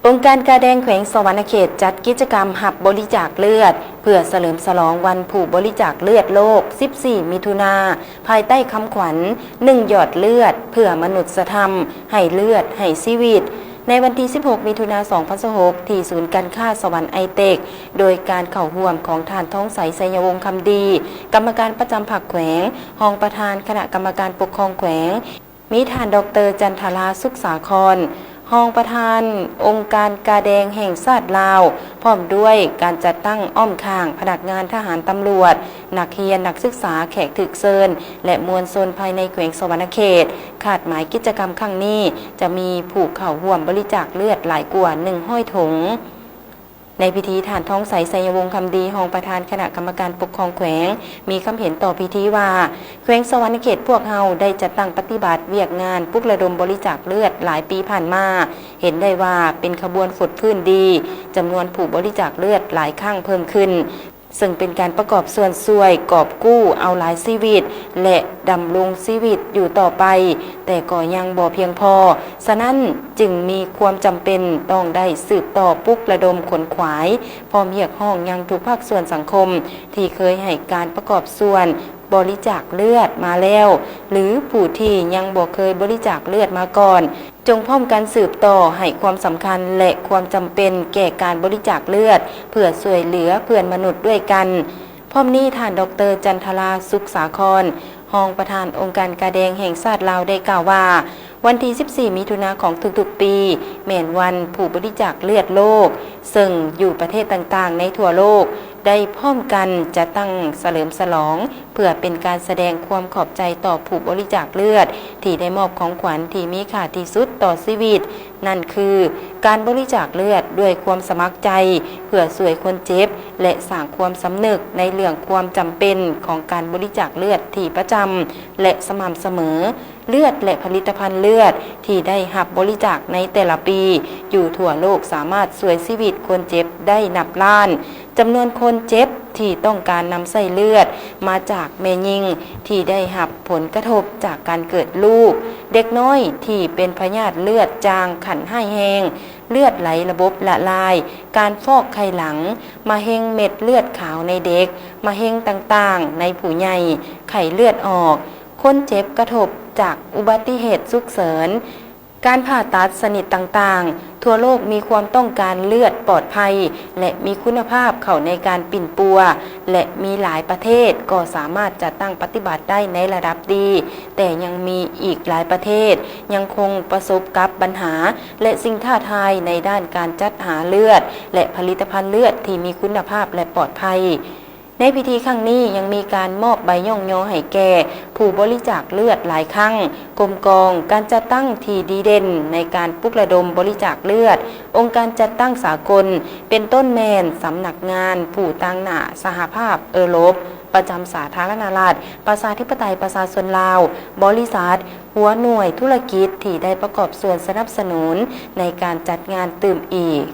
องค์การกาแดงแขวงสวรรณเขตจัดกิจกรรมหับบริจาคเลือดเพื่อเฉลิมฉลองวันผู้บริจาคเลือดโลก 14 มิถุนาภายใต้คำขวัญ1 หยดเลือดเพื่อมนุษยธรรมให้เลือดให้ชีวิตในวันที่ 16 มิถุนายน 2026 ที่ศูนย์การค้าสวรรค์ไอเทคโดยการเข้าร่วมของท่านท้องใสไสยวงศ์คำดีกรรมการประจำภาคแขวงรองประธานคณะกรรมการปกครองแขวงมีท่านดร.จันทราสุขสาครรองประธานองค์การกาแดงแห่งชาติลาวพร้อมด้วยการจัดตั้งอ้อมข้างพนักงานทหารตำรวจนักเรียนนักศึกษาแขกถึกเซินและมวลชนภายในแขวงสวรรณเขตคาดหมายกิจกรรมครั้งนี้จะมีผู้เข้าร่วมบริจาคเลือดหลายกว่า100 ถุงในพิธีท่านท้องใสไสยวงศ์คำดีรองประธานคณะกรรมการปกครองแขวงมีคำเห็นต่อพิธีว่าแขวงสวรรณเขตพวกเฮาได้จัดตั้งปฏิบัติเวียกงานปลุกระดมบริจาคเลือดหลายปีผ่านมาเห็นได้ว่าเป็นขบวนฝุดพื้นดีจำนวนผู้บริจาคเลือดหลายครั้งเพิ่มขึ้นซึ่งเป็นการประกอบส่วนช่วยกอบกู้เอาหลายชีวิตและดำรงชีวิตอยู่ต่อไปแต่ก็ยังบ่เพียงพอฉะนั้นจึงมีความจำเป็นต้องได้สืบต่อปลุกระดมขนขวายพร้อมเรียกร้องยังทุกภาคส่วนสังคมที่เคยให้การประกอบส่วนบริจาคเลือดมาแล้วหรือผู้ที่ยังบ่เคยบริจาคเลือดมาก่อนจงพร้อมกันสืบต่อให้ความสำคัญและความจำเป็นแก่การบริจาคเลือดเพื่อช่วยเหลือเพื่อนมนุษย์ด้วยกันพร้อมนี้ท่านดร.จันทราสุขสาครรองประธานองค์การกาแดงแห่งชาติลาวได้กล่าวว่าวันที่ 14 มิถุนายนของทุกๆปีแม่นวันผู้บริจาคเลือดโลกซึ่งอยู่ประเทศต่างๆในทั่วโลกได้พร้อมกันจะตั้งเฉลิมฉลองเพื่อเป็นการแสดงความขอบใจต่อผู้บริจาคเลือดที่ได้มอบของขวัญที่มีค่าที่สุดต่อชีวิตนั่นคือการบริจาคเลือดด้วยความสมัครใจเพื่อช่วยคนเจ็บและสร้างความสำนึกในเรื่องความจำเป็นของการบริจาคเลือดที่ประจำและสม่ำเสมอเลือดและผลิตภัณฑ์เลือดที่ได้รับบริจาคในแต่ละปีอยู่ทั่วโลกสามารถช่วยชีวิตคนเจ็บได้นับล้านจำนวนคนเจ็บที่ต้องการนำไส้เลือดมาจากแม่ยิงที่ได้รับผลกระทบจากการเกิดลูกเด็กน้อยที่เป็นพยาธิเลือดจางขันให้แห้งเลือดไหลระบบละลายการฟอกไขหลังมะเร็งเม็ดเลือดขาวในเด็กมะเร็งต่างๆในผู้ใหญ่ไข้เลือดออกคนเจ็บกระทบจากอุบัติเหตุฉุกเฉินการผ่าตัดชนิดต่างๆทั่วโลกมีความต้องการเลือดปลอดภัยและมีคุณภาพเข้าในการปิ่นปัวและมีหลายประเทศก็สามารถจัดตั้งปฏิบัติได้ในระดับดีแต่ยังมีอีกหลายประเทศยังคงประสบกับปัญหาและสิ่งท้าทายในด้านการจัดหาเลือดและผลิตภัณฑ์เลือดที่มีคุณภาพและปลอดภัยในพิธีครั้งนี้ยังมีการมอบใบย่องยอให้แก่ผู้บริจาคเลือดหลายครั้งกรมกองการจัดตั้งที่ดีเด่นในการปลุกระดมบริจาคเลือดองค์การจัดตั้งสากลเป็นต้นแมนสำนักงานผู้ตั้งหน้าสหภาพยุโรปประจำสาธารณรัฐประชาธิปไตยประชาชนลาวบริษัทหัวหน่วยธุรกิจที่ได้ประกอบส่วนสนับสนุนในการจัดงานตื่มอีก